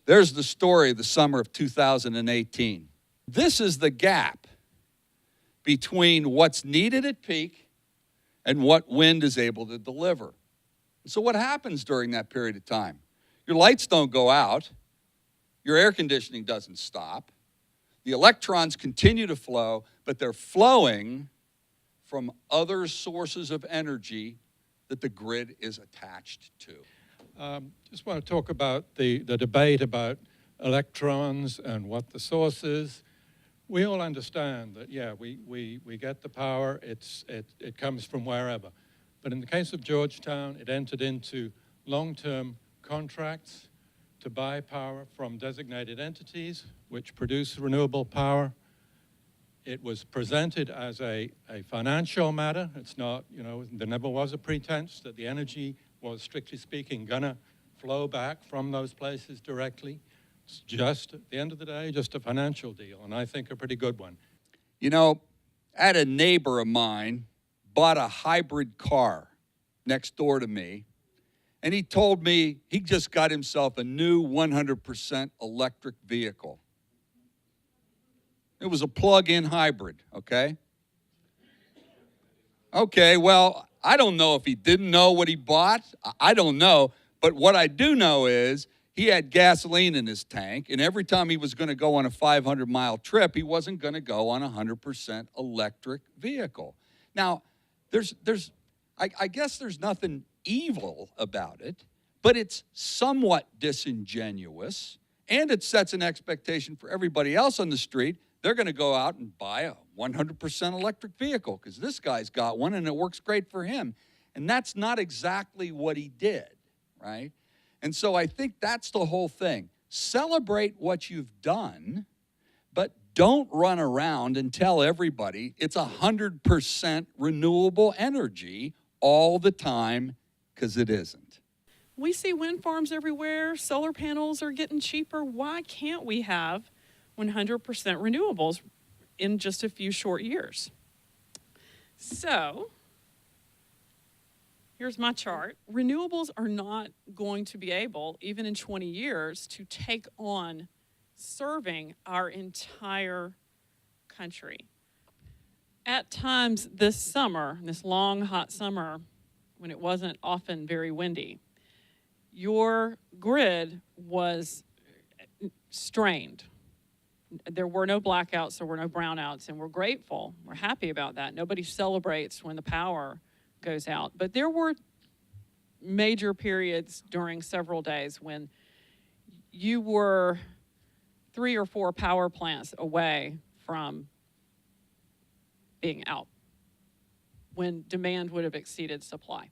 There's the story of the summer of 2018. This is the gap between what's needed at peak and what wind is able to deliver. So what happens during that period of time? Your lights don't go out. Your air conditioning doesn't stop. The electrons continue to flow, but they're flowing from other sources of energy that the grid is attached to. Just want to talk about the debate about electrons and what the source is. We all understand that, yeah, we get the power, it comes from wherever. But in the case of Georgetown, it entered into long-term contracts to buy power from designated entities which produce renewable power. It was presented as a financial matter. It's not, there never was a pretense that the energy was, strictly speaking, gonna flow back from those places directly. It's just, at the end of the day, just a financial deal, and I think a pretty good one. I had a neighbor of mine bought a hybrid car next door to me, and he told me he just got himself a new 100% electric vehicle. It was a plug-in hybrid, okay? Okay, well, I don't know if he didn't know what he bought. I don't know. But what I do know is he had gasoline in his tank, and every time he was going to go on a 500-mile trip, he wasn't going to go on a 100% electric vehicle. Now, I guess there's nothing evil about it, but it's somewhat disingenuous, and it sets an expectation for everybody else on the street. They're going to go out and buy a 100% electric vehicle because this guy's got one and it works great for him. And that's not exactly what he did, right? And so I think that's the whole thing. Celebrate what you've done, but don't run around and tell everybody it's 100% renewable energy all the time, because it isn't. We see wind farms everywhere. Solar panels are getting cheaper. Why can't we have 100% renewables in just a few short years? So here's my chart. Renewables are not going to be able, even in 20 years, to take on serving our entire country. At times this summer, this long, hot summer, when it wasn't often very windy, your grid was strained. There were no blackouts, there were no brownouts, and we're grateful. We're happy about that. Nobody celebrates when the power goes out. But there were major periods during several days when you were 3 or 4 power plants away from being out, when demand would have exceeded supply.